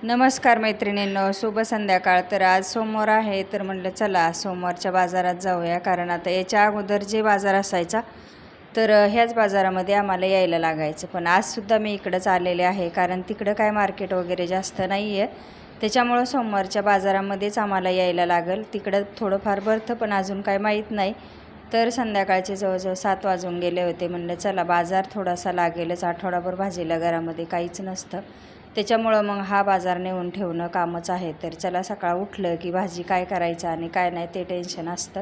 नमस्कार मैत्रिणींनो, शुभ संध्याकाळ. तर आज सोमवार आहे, तर म्हटलं चला सोमवारच्या बाजारात जाऊया. कारण आता याच्या अगोदर जे बाजार असायचा तर ह्याच बाजारामध्ये आम्हाला यायला लागायचं. पण आजसुद्धा मी इकडंच आलेले आहे, कारण तिकडं काय मार्केट वगैरे जास्त नाही आहे. त्याच्यामुळं सोमवारच्या बाजारामध्येच आम्हाला यायला लागेल. तिकडं थोडंफार भरतं, पण अजून काय माहीत नाही. तर संध्याकाळचे जवळजवळ 7 वाजून गेले होते. म्हणलं चला बाजार थोडासा लागेलच, आठवडाभर भाजीला घरामध्ये काहीच नसतं. त्याच्यामुळं मग हा बाजार नेऊन ठेवणं कामच आहे. तर चला सकाळ उठलं की भाजी काय करायचं आणि काय नाही ते टेन्शन असतं.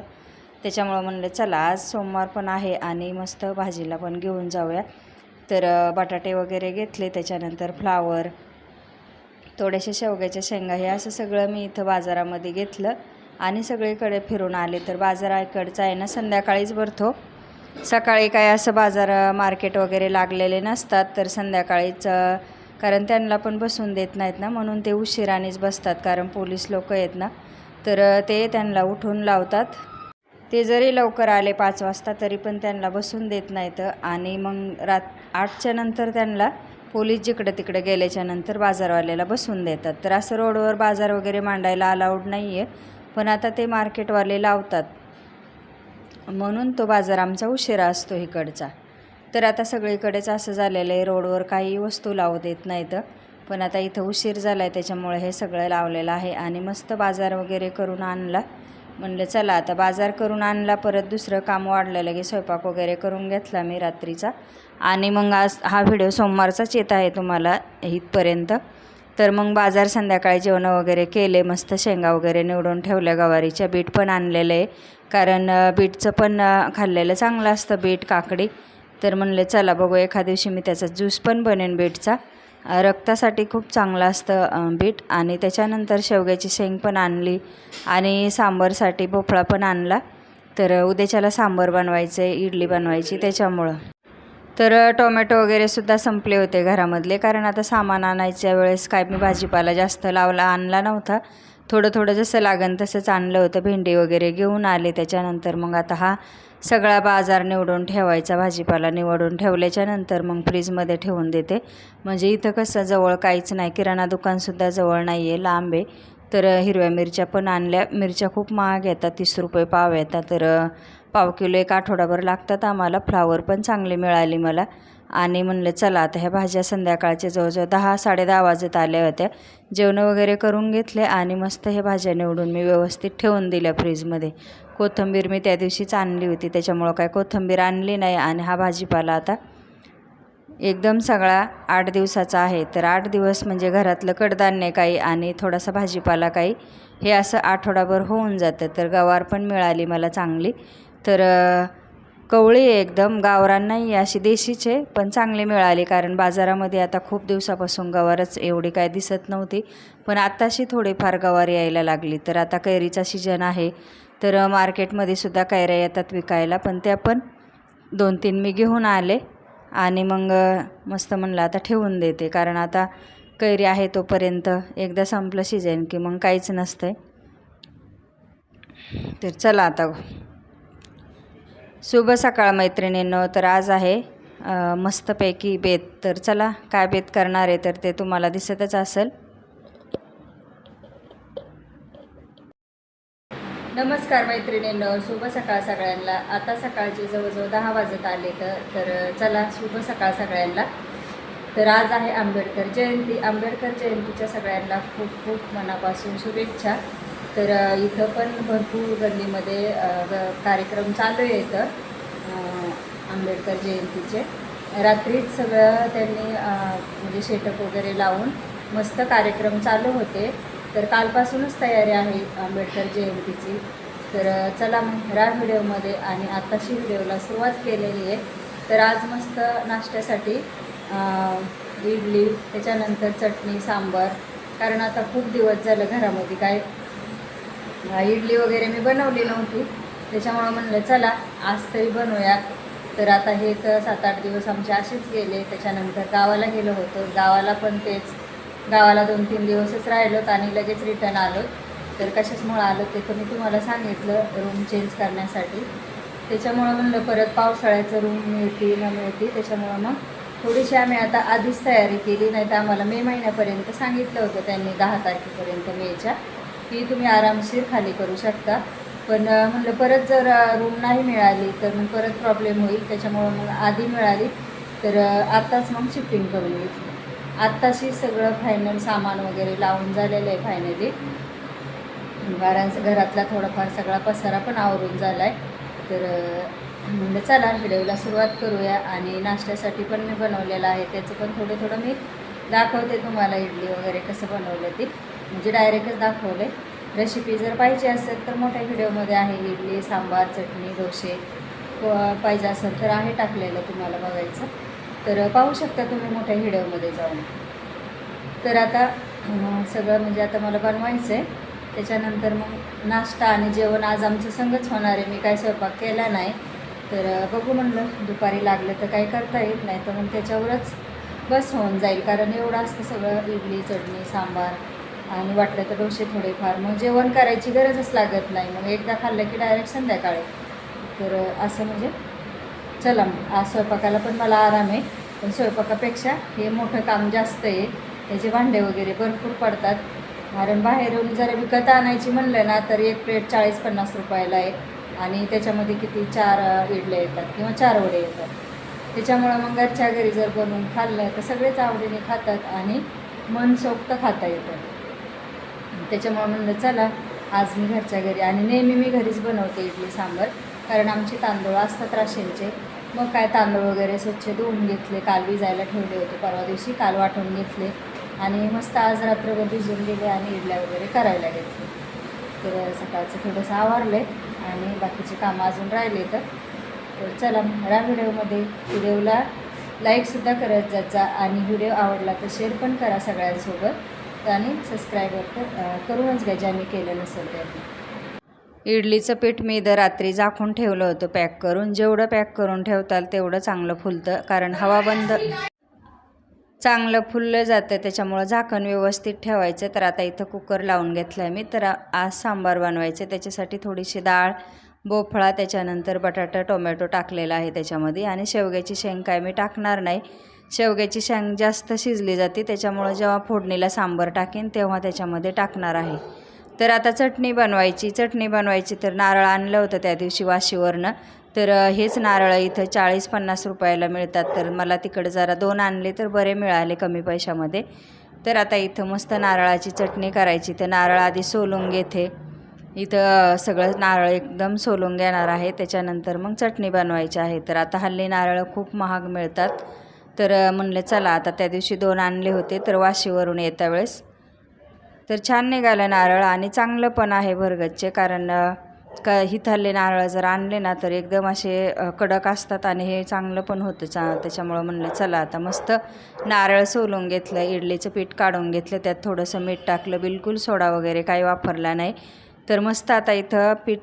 त्याच्यामुळं म्हणलं चला आज सोमवार पण आहे आणि मस्त भाजीला पण घेऊन जाऊया. तर बटाटे वगैरे घेतले, त्याच्यानंतर फ्लावर, थोडेसे शेवग्याच्या शेंगा, हे असं सगळं मी इथं बाजारामध्ये घेतलं आणि सगळीकडे फिरून आले. तर बाजाराकडचा आहे ना संध्याकाळीच भरतो. सकाळी काय असं बाजार मार्केट वगैरे लागलेले नसतात, तर संध्याकाळीच कारण त्यांना पण बसून देत नाहीत ना, म्हणून ते उशिरानेच बसतात. कारण पोलीस लोक आहेत ना, तर ते त्यांना उठून लावतात. ते जरी लवकर आले 5 वाजता तरी पण त्यांना बसून देत नाहीत. आणि मग 8च्या नंतर त्यांना पोलीस जिकडं तिकडे गेल्याच्या नंतर बाजारवाल्याला बसून देतात. तर असं रोडवर बाजार वगैरे मांडायला अलाउड नाही आहे, पण आता ते मार्केटवाले लावतात, म्हणून तो बाजार आमचा उशिरा असतो इकडचा. तर आता सगळीकडेच असं झालेलं आहे, रोडवर काही वस्तू लावू देत नाहीत. पण आता इथं उशीर झाला आहे, त्याच्यामुळे हे सगळं लावलेलं आहे. आणि मस्त बाजार वगैरे करून आणला. म्हणलं चला आता बाजार करून आणला, परत दुसरं काम वाढलं, लगे स्वयंपाक वगैरे करून घेतला मी रात्रीचा. आणि मग आज हा व्हिडिओ सोमवारचाच येत आहे तुम्हाला इथपर्यंत. तर मग बाजार संध्याकाळी जेवण वगैरे केले, मस्त शेंगा वगैरे निवडून ठेवल्या, गवारीच्या, बीट पण आणलेलं आहे. कारण बीटचं पण खाल्लेलं चांगलं असतं, बीट काकडी. तर म्हणलं चला बघू, एखाद्या दिवशी मी त्याचा ज्यूस पण बनेन बीटचा. रक्तासाठी खूप चांगलं असतं बीट. आणि त्याच्यानंतर शेवग्याची शेंग पण आणली आणि सांबारसाठी भोपळा पण आणला. तर उद्याच्याला सांबार बनवायचं आहे, इडली बनवायची, त्याच्यामुळं. तर टोमॅटो वगैरेसुद्धा संपले होते घरामधले, कारण आता सामान आणायच्या वेळेस काय मी भाजीपाला जास्त आणला नव्हता. थोडं थोडं जसं लागन तसंच आणलं होतं. भेंडी वगैरे घेऊन आले. त्याच्यानंतर मग आता हा सगळा बाजार निवडून ठेवायचा. भाजीपाला निवडून ठेवल्याच्यानंतर मग फ्रीजमध्ये ठेवून देते. म्हणजे इथं कसं जवळ काहीच नाही, किराणा दुकानसुद्धा जवळ नाही आहे, लांब आहे. तर हिरव्या मिरच्या पण आणल्या. मिरच्या खूप महाग येतात, 30 रुपये पाव येतात. तर पाव किलो एक आठवडाभर लागतात आम्हाला. फ्लावर पण चांगली मिळाली मला. आणि म्हणलं चला आता ह्या भाज्या संध्याकाळचे जवळजवळ 10-10:30 वाजत आल्या होत्या. जेवण वगैरे करून घेतले आणि मस्त हे भाज्या निवडून मी व्यवस्थित ठेवून दिल्या फ्रीजमध्ये. कोथिंबीर मी त्या दिवशीच आणली होती, त्याच्यामुळं काय कोथिंबीर आणली नाही. आणि हा भाजीपाला आता एकदम सगळा 8 दिवसाचा आहे. तर 8 दिवस म्हणजे घरातलं कडधान्य काही आणि थोडासा भाजीपाला काही, हे असं आठवडाभर होऊन जातं. तर गवार पण मिळाली मला चांगली. तर कवळी आहे, एकदम गावरान नाही, अशी देशीचे, पण चांगली मिळाली. कारण बाजारामध्ये आता खूप दिवसापासून गवारच एवढी काय दिसत नव्हती, पण आत्ताशी थोडीफार गवार यायला लागली. तर आता कैरीचा सीजन आहे, तर मार्केटमध्ये सुद्धा कैऱ्या येतात विकायला. पण त्या पण 2-3 मी घेऊन आले आणि मग मस्त म्हणलं आता ठेवून देते. कारण आता कैरी आहे तोपर्यंत, एकदा संपलं सीजन की मग काहीच नसतंय. तर चला आता शुभ सकाळ मैत्रिणींनो. तर आज आहे मस्तपैकी बेत. तर चला काय बेत करणार आहे तर ते तुम्हाला दिसतच असेल. नमस्कार मैत्रिणींनो, शुभ सकाळ सगळ्यांना. आता सकाळचे जवळजवळ 10 वाजत आले. तर चला शुभ सकाळ सगळ्यांना. तर आज आहे आंबेडकर जयंती. आंबेडकर जयंतीच्या सगळ्यांना खूप खूप मनापासून शुभेच्छा. तर इथं पण भरपूर गल्लीमध्ये कार्यक्रम चालू आहे. इथं आंबेडकर जयंतीचे रात्रीच सगळं त्यांनी म्हणजे शेटअप वगैरे लावून मस्त कार्यक्रम चालू होते. तर कालपासूनच तयारी आहे आंबेडकर जयंतीची. तर चला मग ह्या व्हिडिओमध्ये आणि आत्ताशी व्हिडिओला सुरुवात केलेली आहे. तर आज मस्त नाश्त्यासाठी इडली, त्याच्यानंतर चटणी, सांबार. कारण आता खूप दिवस झालं घरामध्ये काय इडली वगैरे मी बनवली नव्हती, त्याच्यामुळं म्हणलं चला आज तरी बनवूया. तर आता हे तर 7-8 दिवस आमचे असेच गेले. त्याच्यानंतर गावाला गेलो होतो, गावाला पण तेच, गावाला 2-3 दिवसच राहिलोत आणि लगेच रिटर्न आलो. तर कशाचमुळं आलो ते तर मी तुम्हाला सांगितलं, रूम चेंज करण्यासाठी. त्याच्यामुळं म्हणलं परत पावसाळ्याचं रूम मिळती न मिळती, त्याच्यामुळं मग थोडीशी आम्ही आता आधीच तयारी केली, नाही तर आम्हाला मे महिन्यापर्यंत सांगितलं होतं त्यांनी 10 तारखेपर्यंत मेच्या, की तुम्ही आरामशीर खाली करू शकता. पण म्हणलं परत जर रूम नाही मिळाली तर मग परत प्रॉब्लेम होईल, त्याच्यामुळं मग आधी मिळाली तर आत्ताच मग शिफ्टिंग करून घेतली. आत्ताशी सगळं फायनल सामान वगैरे लावून झालेलं आहे फायनली. घरातला थोडाफार सगळा पसारा पण आवरून झाला आहे. तर म्हणलं चला व्हिडिओला सुरुवात करूया. आणि नाश्त्यासाठी पण मी बनवलेलं आहे, त्याचं पण थोडं मी दाखवते तुम्हाला. इडली वगैरे कसं बनवलं ते म्हणजे डायरेक्टच दाखवले. रेसिपी जर पाहिजे असेल तर मोठ्या व्हिडिओमध्ये आहे. इडली, सांबार, चटणी, डोसे पाहिजे असेल तर आहे टाकलेलं, तुम्हाला बघायचं तर पाहू शकता तुम्ही मोठ्या व्हिडिओमध्ये जाऊन. तर आता सगळं म्हणजे आता मला बनवायचं आहे. त्याच्यानंतर मग नाश्ता आणि जेवण आज आमचं संगच होणार आहे. मी काय स्वयंपाक केला नाही, तर बघू म्हणलं दुपारी लागलं तर काही करता येत नाही, तर मग त्याच्यावरच बस होऊन जाईल. कारण एवढं असतं सगळं, इडली, चटणी, सांबार आणि वाटलं तर डोसे थोडेफार, मग जेवण करायची गरजच लागत नाही. मग एकदा खाल्लं की डायरेक्ट संध्याकाळी. तर असं म्हणजे चला मग आज स्वयंपाकाला पण मला आराम आहे. पण स्वयंपाकापेक्षा हे मोठं काम जास्त आहे. त्याचे भांडे वगैरे भरपूर पडतात. कारण बाहेरून जर विकत आणायची म्हणलं ना तर एक प्लेट 40-50 रुपयाला आहे. आणि त्याच्यामध्ये किती 4 इडल्या येतात किंवा 4 वडे येतात. त्याच्यामुळं मग घरच्या घरी जर बनवून खाल्लं तर सगळेच आवडीने खातात आणि मनसोक्त खाता येतं. त्याच्यामुळं म्हणलं चला आज मी घरच्या घरी, आणि नेहमी मी घरीच बनवते इडली सांबार. कारण आमचे तांदूळ असतात राशनचे. मग काय तांदूळ वगैरे स्वच्छ धुवून घेतले, काल भिजायला ठेवले होते, परवा दिवशी काल वाटून घेतले आणि मस्त आज रात्रभर भिजून गेले आणि इडल्या वगैरे करायला घेतले. तर सकाळचं थोडंसं आवरलं आहे आणि बाकीचे कामं अजून राहिले. तर चला ह्या व्हिडिओला लाईकसुद्धा करत जायचा आणि व्हिडिओ आवडला तर शेअर पण करा सगळ्यांसोबत आणि सबस्क्राईब तर करूनच घ्या ज्यांनी केलं नसेल त्यांनी. इडलीचं पीठ मी इथं रात्री झाकून ठेवलं होतं पॅक करून. जेवढं पॅक करून ठेवताल तेवढं चांगलं फुलतं, कारण हवा बंद चांगलं फुललं जातं, त्याच्यामुळं झाकण व्यवस्थित ठेवायचं. तर आता इथं कुकर लावून घेतला आहे मी. तर आज सांबार बनवायचं, त्याच्यासाठी थोडीशी डाळ, भोपळा, त्याच्यानंतर बटाटा, टोमॅटो टाकलेला आहे त्याच्यामध्ये. आणि शेवग्याची शेंग काय मी टाकणार नाही, शेवग्याची शेंग जास्त शिजली जाते, त्याच्यामुळं जेव्हा फोडणीला सांबार टाकेन तेव्हा त्याच्यामध्ये टाकणार आहे. तर आता चटणी बनवायची तर नारळ आणलं होतं त्या दिवशी वाशीवरनं. तर हेच नारळ इथं 40-50 रुपयाला मिळतात. तर मला तिकडं जरा 2 आणले तर बरे मिळाले कमी पैशामध्ये. तर आता इथं मस्त नारळाची चटणी करायची. तर नारळ आधी सोलून घेते. इथं सगळं नारळ एकदम सोलून घेणार आहे, त्याच्यानंतर मग चटणी बनवायची आहे. तर आता हल्ली नारळ खूप महाग मिळतात. तर म्हणलं चला आता त्या दिवशी 2 आणले होते तर वाशीवरून येत्या वेळेस. तर छान निघालं नारळ आणि चांगलं पण आहे भरगतचे. कारण हिथाले नारळ जर आणले ना तर एकदम असे कडक असतात आणि हे चांगलं पण होतं त्याच्यामुळं म्हणलं चला आता मस्त नारळ सोलून घेतलं, इडलीचं पीठ काढून घेतलं, त्यात थोडंसं मीठ टाकलं, बिलकुल सोडा वगैरे काही वापरला नाही. तर मस्त आता इथं पीठ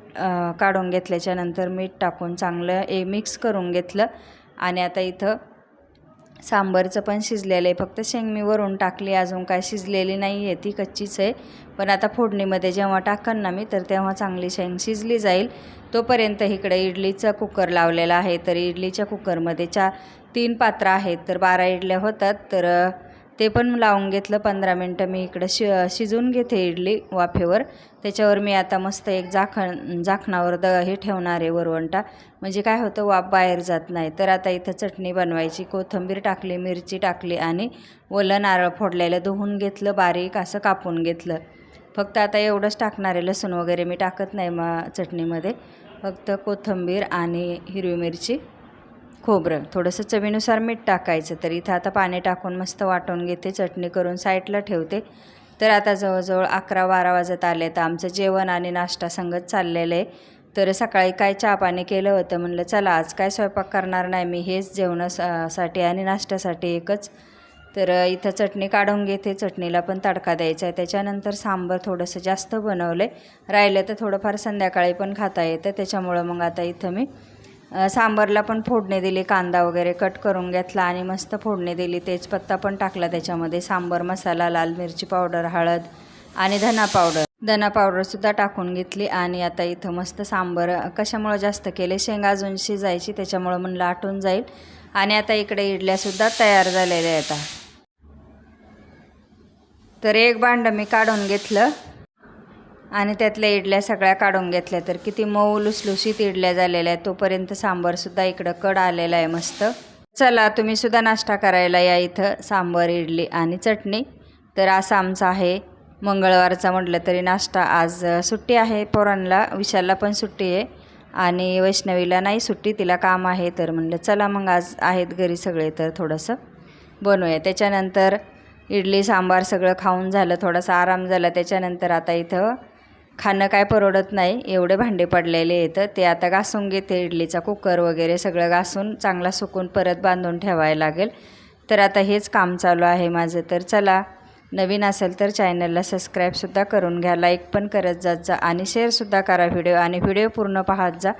काढून घेतल्याच्यानंतर मीठ टाकून चांगलं मिक्स करून घेतलं. आणि आता इथं सांबारचं पण शिजलेलं आहे, फक्त शेंग मी वरून टाकली, अजून काय शिजलेली नाही आहे, ती कच्चीच आहे. पण आता फोडणीमध्ये जेव्हा टाकन ना मी तर तेव्हा चांगली शेंग शिजली जाईल. तोपर्यंत इकडे इडलीचा कुकर लावलेला आहे. तर इडलीच्या कुकरमध्ये 3 पात्र आहेत, तर 12 इडल्या होतात. तर ते पण लावून घेतलं. 15 मिनटं मी इकडं शिजून घेते इडली वाफेवर. त्याच्यावर मी आता मस्त एक झाकणावर हे ठेवणार आहे वरवंटा, म्हणजे काय होतं वाफ बाहेर जात नाही. तर आता इथं चटणी बनवायची. कोथिंबीर टाकली, मिरची टाकली आणि ओलं नारळ फोडलेलं धुवून घेतलं, बारीक असं कापून घेतलं. फक्त आता एवढंच टाकणार आहे, लसूण वगैरे मी टाकत नाही चटणीमध्ये. फक्त कोथिंबीर आणि हिरवी मिरची, खोबरं, थोडंसं चवीनुसार मीठ टाकायचं. तर इथं आता पाणी टाकून मस्त वाटून घेते, चटणी करून साईडला ठेवते. तर आता जवळजवळ 11-12 वाजत आले. तर आमचं जेवण आणि नाश्ता संगत चाललेलं आहे. तर सकाळी काय चहा पाणी केलं होतं, म्हणलं चला आज काय स्वयंपाक करणार नाही मी, हेच जेवणासाठी आणि नाश्त्यासाठी एकच. तर इथं चटणी काढून घेते, चटणीला पण तडका द्यायचा आहे. त्याच्यानंतर सांबार थोडंसं जास्त बनवलं आहे, राहिलं तर थोडंफार संध्याकाळी पण खाता येतं. त्याच्यामुळं मग आता इथं मी सांबारला पण फोडणी दिली, कांदा वगैरे कट करून घेतला आणि मस्त फोडणी दिली. तेजपत्ता पण टाकला त्याच्यामध्ये, सांबार मसाला, लाल मिरची पावडर, हळद आणि धना पावडरसुद्धा टाकून घेतली. आणि आता इथं मस्त सांबार कशामुळं जास्त केले, शेंगा अजून शिजायची त्याच्यामुळं म्हणलं आटून जाईल. आणि आता इकडे इडल्यासुद्धा तयार झालेल्या आहेत. तर एक भांडं मी काढून घेतलं आणि त्यातल्या इडल्या सगळ्या काढून घेतल्या. तर किती मऊ लुसलुशीत इडल्या झालेल्या आहेत. तोपर्यंत सांबारसुद्धा इकडं कड आलेला आहे मस्त. चला तुम्ही सुद्धा नाश्ता करायला या इथं, सांबार इडली आणि चटणी. तर असा आमचा आहे मंगळवारचा म्हटलं तरी नाश्ता. आज सुट्टी आहे पोरांना, विशालला पण सुट्टी आहे आणि वैष्णवीला नाही सुट्टी, तिला काम आहे. तर म्हणलं चला मग आज आहेत घरी सगळे तर थोडंसं बनवूया. त्याच्यानंतर इडली सांबार सगळं खाऊन झालं, थोडासा आराम झाला. त्याच्यानंतर आता इथं खाणं काय परवडत नाही, एवढे भांडे पडलेले आहेत ते आता घासून घेते. इडलीचा कुकर वगैरे सगळं घासून चांगला सुकून परत बांधून ठेवायला लागेल. तर आता हेच काम चालू आहे माझं. तर चला, नवीन असेल तर चॅनलला सबस्क्राईबसुद्धा करून घ्या, लाईक पण करत जात जा आणि शेअरसुद्धा करा व्हिडिओ, आणि व्हिडिओ पूर्ण पाहत जा.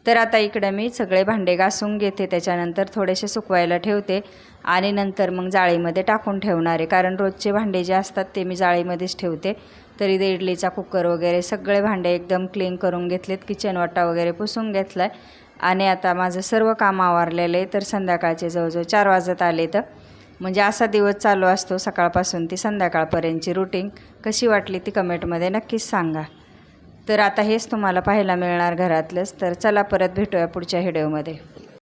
तर आता इकडे मी सगळे भांडे घासून घेते, त्याच्यानंतर थोडेसे सुकवायला ठेवते आणि नंतर मग जाळीमध्ये टाकून ठेवणार आहे. कारण रोजचे भांडे जे असतात ते मी जाळीमध्येच ठेवते. तरी इथे इडलीचा कुकर वगैरे सगळे भांडे एकदम क्लीन करून घेतलेत, किचन वाटा वगैरे पुसून घेतला आहे आणि आता माझं सर्व काम आवरलेलं आहे. तर संध्याकाळचे जवळजवळ 4 वाजत आले. तर म्हणजे असा दिवस चालू असतो सकाळपासून ती संध्याकाळपर्यंतची रुटीन. कशी वाटली ती कमेंटमध्ये नक्कीच सांगा. तर आता हेच तुम्हाला पाहायला मिळणार घरातलंच. तर चला परत भेटूया पुढच्या व्हिडिओमध्ये.